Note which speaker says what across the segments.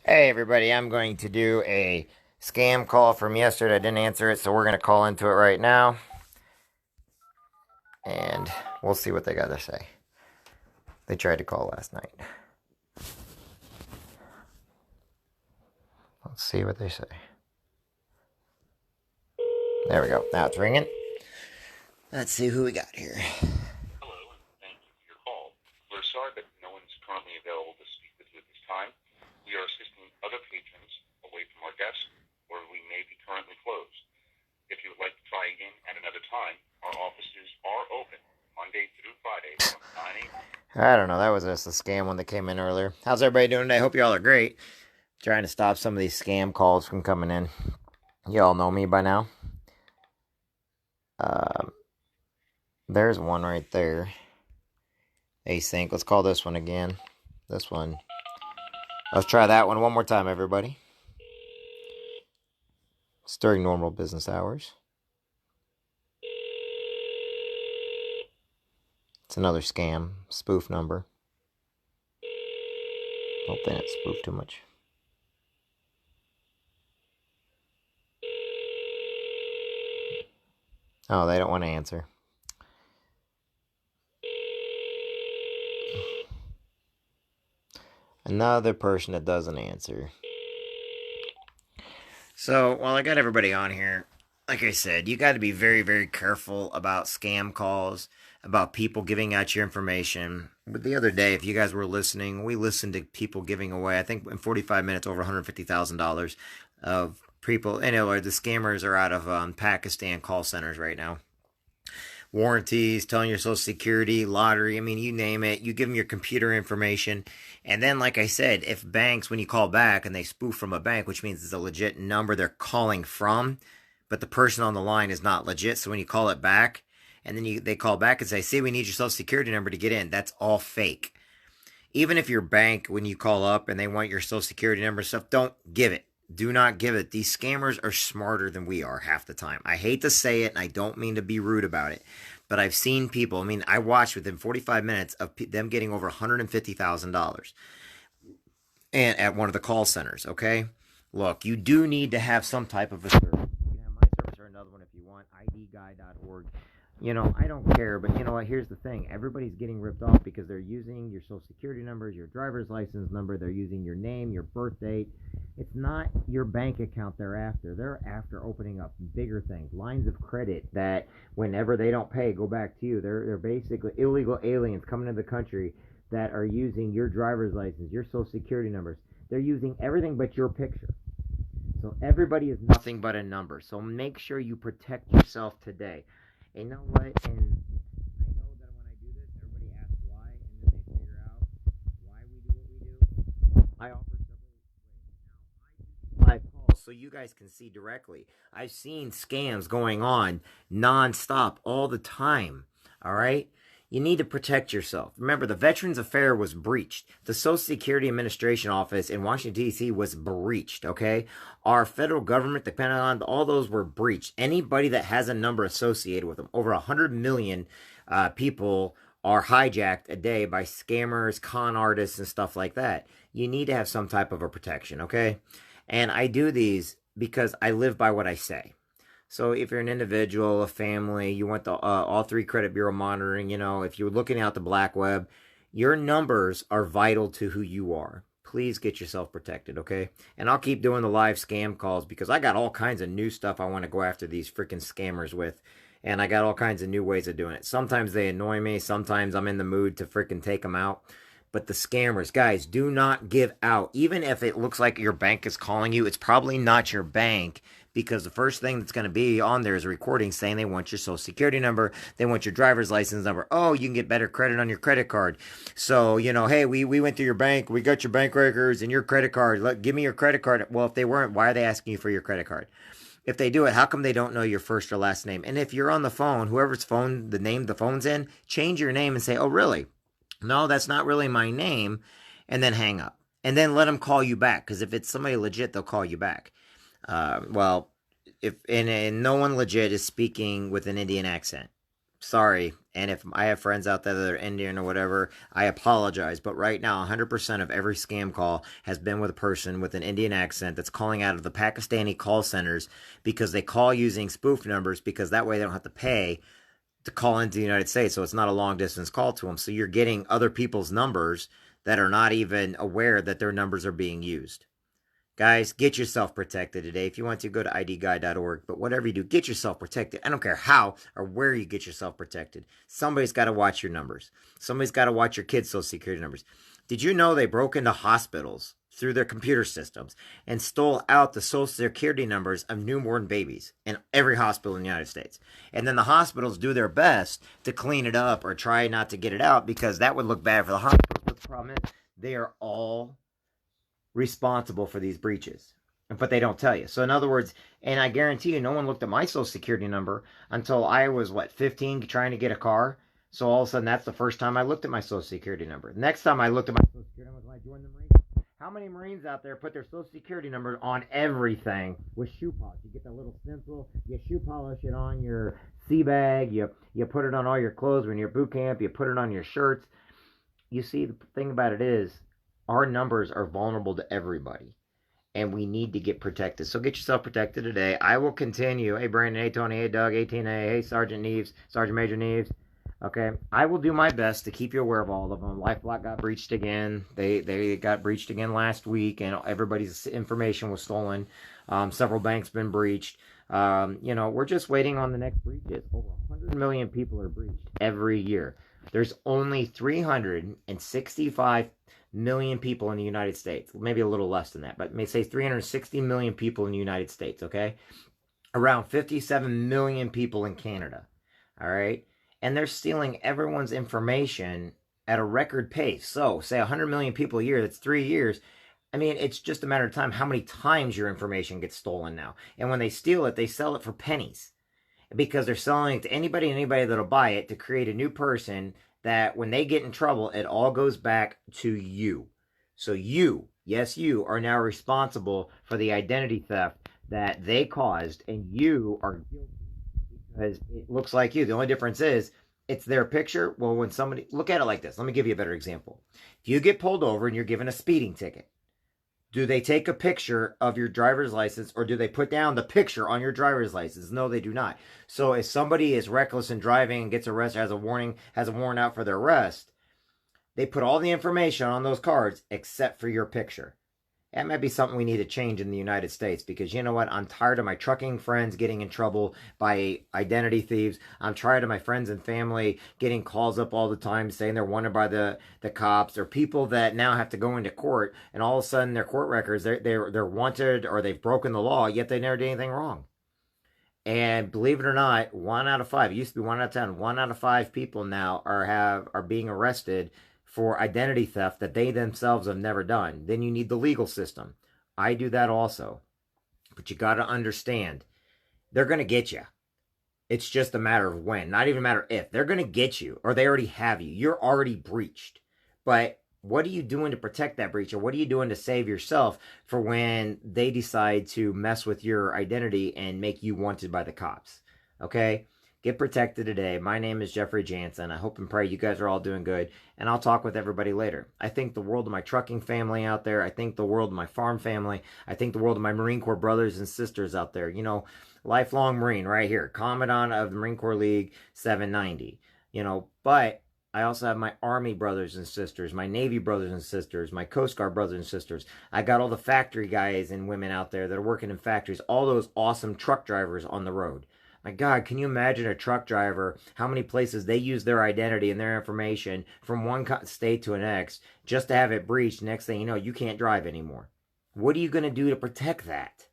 Speaker 1: Hey everybody, I'm going to do a scam call from yesterday. I didn't answer it, so we're going to call into it right now. And we'll see what they got to say. They tried to call last night. Let's see what they say. There we go. Now it's ringing. Let's see who we got here.
Speaker 2: Hello, and thank you for your call. We're sorry that no one is currently available to speak with you at this time. We are assisting other patrons away from our desk, or we may be currently closed. If you would like to try again at another time, our offices are open Monday through Friday from 9 a.m.
Speaker 1: I don't know. That was just a scam one that came in earlier. How's everybody doing today? Hope you all are great. Trying to stop some of these scam calls from coming in. You all know me by now. Um, there's one right there. Async. Let's call this one again. This one. Let's try that one more time, everybody. It's during normal business hours. It's another scam, spoof number. Hope they didn't spoof too much. Oh, they don't want to answer. Another person that doesn't answer. So, while I got everybody on here, like I said, you got to be very, very careful about scam calls, about people giving out your information. But the other day, if you guys were listening, we listened to people giving away, I think in 45 minutes, over $150,000 of people. And the scammers are out of Pakistan call centers right now. Warranties, telling your social security, lottery, I mean, you name it. You give them your computer information. And then, like I said, if banks, when you call back and they spoof from a bank, which means it's a legit number they're calling from, but the person on the line is not legit. So when you call it back, and then they call back and say, see, we need your social security number to get in. That's all fake. Even if your bank, when you call up and they want your social security number and stuff, don't give it. Do not give it. These scammers are smarter than we are half the time. I hate to say it, and I don't mean to be rude about it, but I've seen people. I mean, I watched within 45 minutes of them getting over $150,000 and at one of the call centers. Okay, look, you do need to have some type of a service. You can have my service or another one if you want. IDguy.org. I don't care, but you know what? Here's the thing. Everybody's getting ripped off because they're using your social security numbers, your driver's license number, they're using your name, your birth date. It's not your bank account they're after. They're after opening up bigger things, lines of credit that whenever they don't pay, go back to you. They're basically illegal aliens coming into the country that are using your driver's license, your social security numbers. They're using everything but your picture. So everybody is nothing but a number. So make sure you protect yourself today. And you know what? And I know that when I do this, everybody asks why, and then they figure out why we do what we do. I offer several ways. Now, I do live calls so you guys can see directly. I've seen scams going on nonstop all the time. All right? You need to protect yourself. Remember, the Veterans Affair was breached. The Social Security Administration office in Washington, D.C. was breached, okay? Our federal government, the Pentagon, all those were breached. Anybody that has a number associated with them, over 100 million people are hijacked a day by scammers, con artists, and stuff like that. You need to have some type of a protection, okay? And I do these because I live by what I say. So if you're an individual, a family, you want the all three credit bureau monitoring, if you're looking out the black web, your numbers are vital to who you are. Please get yourself protected, okay? And I'll keep doing the live scam calls because I got all kinds of new stuff I want to go after these freaking scammers with. And I got all kinds of new ways of doing it. Sometimes they annoy me. Sometimes I'm in the mood to freaking take them out. But the scammers, guys, do not give out. Even if it looks like your bank is calling you, it's probably not your bank because the first thing that's going to be on there is a recording saying they want your social security number, they want your driver's license number. Oh, you can get better credit on your credit card. So, hey, we went to your bank, we got your bank records and your credit card. Give me your credit card. Well, if they weren't, why are they asking you for your credit card? If they do it, how come they don't know your first or last name? And if you're on the phone, whoever's phone, the name the phone's in, change your name and say, oh, really? No, that's not really my name, and then hang up. And then let them call you back, because if it's somebody legit, they'll call you back. Well, if and no one legit is speaking with an Indian accent. Sorry. And if I have friends out there that are Indian or whatever, I apologize. But right now, 100% of every scam call has been with a person with an Indian accent that's calling out of the Pakistani call centers because they call using spoof numbers because that way they don't have to pay to call into the United States. So it's not a long distance call to them. So you're getting other people's numbers that are not even aware that their numbers are being used. Guys, get yourself protected today. If you want to, go to idguy.org. But whatever you do, get yourself protected. I don't care how or where you get yourself protected. Somebody's got to watch your numbers. Somebody's got to watch your kids' social security numbers. Did you know they broke into hospitals through their computer systems and stole out the social security numbers of newborn babies in every hospital in the United States? And then the hospitals do their best to clean it up or try not to get it out because that would look bad for the hospitals. But the problem is they are all responsible for these breaches, but they don't tell you. So in other words, and I guarantee you, no one looked at my social security number until I was 15, trying to get a car. So all of a sudden, that's the first time I looked at my social security number. Next time I looked at my social security number was when I joined the Marines. How many Marines out there put their social security number on everything with shoe polish? You get that little stencil, you shoe polish it on your sea bag, you put it on all your clothes when you're at boot camp, you put it on your shirts. You see, the thing about it is, our numbers are vulnerable to everybody, and we need to get protected. So get yourself protected today. I will continue. Hey, Brandon. Hey, Tony. Hey, Doug. 18A. Hey, Sergeant Neves. Sergeant Major Neves. Okay. I will do my best to keep you aware of all of them. LifeBlock got breached again. They got breached again last week, and everybody's information was stolen. Several banks been breached. We're just waiting on the next breaches. Over 100 million people are breached every year. There's only 365 million people in the United States. Maybe a little less than that, but may say 360 million people in the United States, okay? Around 57 million people in Canada, all right? And they're stealing everyone's information at a record pace. So, say 100 million people a year, that's 3 years. I mean, it's just a matter of time how many times your information gets stolen now. And when they steal it, they sell it for pennies because they're selling it to anybody that'll buy it to create a new person that when they get in trouble, it all goes back to you. So you, yes, you are now responsible for the identity theft that they caused, and you are guilty because it looks like you. The only difference is it's their picture. Well, when somebody, look at it like this. Let me give you a better example. If you get pulled over and you're given a speeding ticket, do they take a picture of your driver's license or do they put down the picture on your driver's license? No, they do not. So if somebody is reckless in driving and gets arrested, has a warrant out for their arrest, they put all the information on those cards except for your picture. That might be something we need to change in the United States because you know what? I'm tired of my trucking friends getting in trouble by identity thieves. I'm tired of my friends and family getting calls up all the time saying they're wanted by the cops, or people that now have to go into court and all of a sudden their court records, they're wanted or they've broken the law, yet they never did anything wrong. And believe it or not, 1 out of 5, it used to be 1 out of 10, 1 out of 5 people now are being arrested for identity theft that they themselves have never done. Then you need the legal system. I do that also. But you got to understand, they're going to get you. It's just a matter of when, not even a matter if. They're going to get you, or they already have you. You're already breached. But what are you doing to protect that breach, or what are you doing to save yourself for when they decide to mess with your identity and make you wanted by the cops? Okay? Get protected today. My name is Jeffrey Jansen. I hope and pray you guys are all doing good, and I'll talk with everybody later. I think the world of my trucking family out there. I think the world of my farm family. I think the world of my Marine Corps brothers and sisters out there. You know, lifelong Marine right here, Commandant of the Marine Corps League 790. You know, but I also have my Army brothers and sisters, my Navy brothers and sisters, my Coast Guard brothers and sisters. I got all the factory guys and women out there that are working in factories, all those awesome truck drivers on the road. My God, can you imagine a truck driver, how many places they use their identity and their information from one state to the next just to have it breached? Next thing you know, you can't drive anymore. What are you going to do to protect that?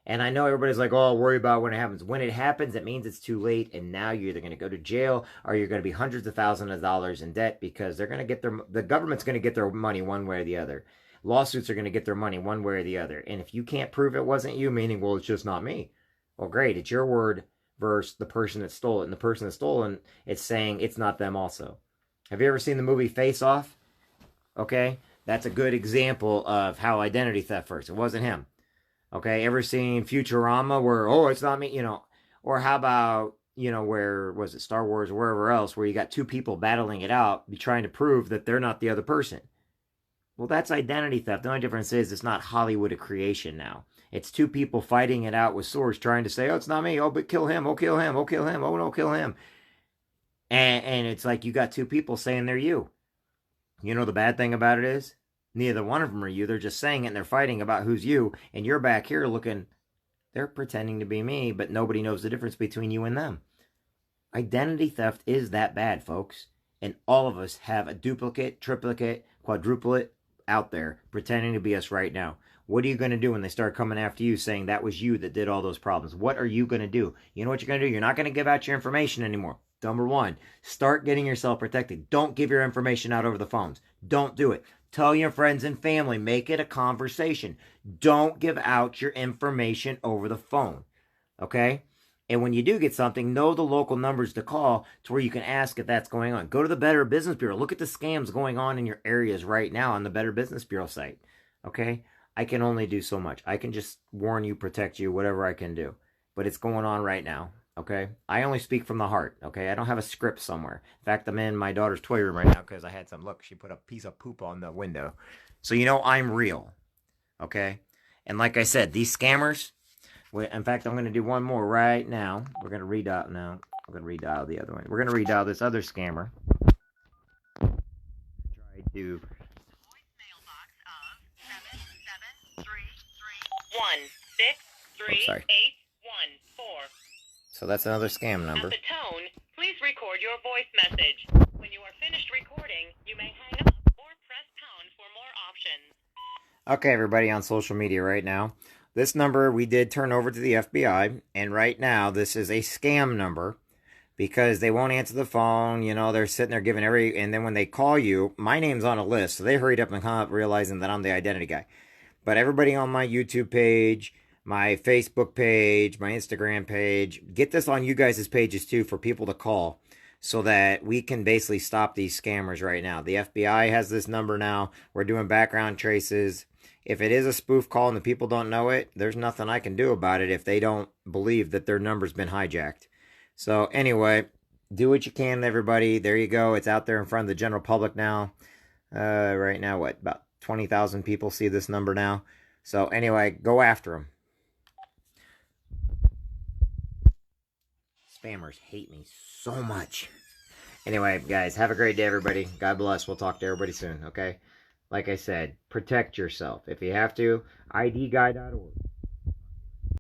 Speaker 1: And I know everybody's like, oh, I'll worry about when it happens. When it happens, it means it's too late, and now you're either going to go to jail or you're going to be hundreds of thousands of dollars in debt because they're going to get the government's going to get their money one way or the other. Lawsuits are going to get their money one way or the other. And if you can't prove it wasn't you, meaning, well, it's just not me. Well, great, it's your word versus the person that stole it. And the person that stole it, it's saying it's not them also. Have you ever seen the movie Face Off? Okay, that's a good example of how identity theft works. It wasn't him. Okay, ever seen Futurama where, oh, it's not me, you know? Or how about where was it, Star Wars or wherever else, where you got two people battling it out, be trying to prove that they're not the other person. Well, that's identity theft. The only difference is it's not Hollywood a creation now. It's two people fighting it out with swords, trying to say, "Oh, it's not me. Oh, but kill him. Oh, kill him. Oh, kill him. Oh, no, kill him." And it's like you got two people saying they're you. You know the bad thing about it is neither one of them are you. They're just saying it and they're fighting about who's you. And you're back here looking, they're pretending to be me, but nobody knows the difference between you and them. Identity theft is that bad, folks. And all of us have a duplicate, triplicate, quadruplet out there pretending to be us right now. What are you going to do when they start coming after you saying that was you that did all those problems? What are you going to do? You know what you're going to do? You're not going to give out your information anymore. Number one, start getting yourself protected. Don't give your information out over the phones. Don't do it. Tell your friends and family. Make it a conversation. Don't give out your information over the phone. Okay? And when you do get something, know the local numbers to call to where you can ask if that's going on. Go to the Better Business Bureau. Look at the scams going on in your areas right now on the Better Business Bureau site. Okay? I can only do so much. I can just warn you, protect you, whatever I can do. But it's going on right now. Okay? I only speak from the heart. Okay? I don't have a script somewhere. In fact, I'm in my daughter's toy room right now because I had some, look, she put a piece of poop on the window. So you know I'm real. Okay? And like I said, these scammers, in fact, I'm going to do one more right now. We're going to redial now. We're going to redial the other one. We're going to redial this other scammer. Try to. Voicemail box of 77331638114. So that's another scam number.
Speaker 3: At the tone, please record your voice message. When you are finished recording, you may hang up or press pound for more options.
Speaker 1: Okay, everybody on social media right now. This number we did turn over to the FBI, and right now this is a scam number because they won't answer the phone. They're sitting there giving and then when they call you, my name's on a list, so they hurried up and come up realizing that I'm the identity guy. But everybody on my YouTube page, my Facebook page, my Instagram page, get this on you guys' pages too for people to call so that we can basically stop these scammers right now. The FBI has this number now. We're doing background traces. If it is a spoof call and the people don't know it, there's nothing I can do about it if they don't believe that their number's been hijacked. So anyway, do what you can, everybody. There you go. It's out there in front of the general public now. Right now, about 20,000 people see this number now. So anyway, go after them. Spammers hate me so much. Anyway, guys, have a great day, everybody. God bless. We'll talk to everybody soon, okay? Like I said, protect yourself. If you have to, idguy.org.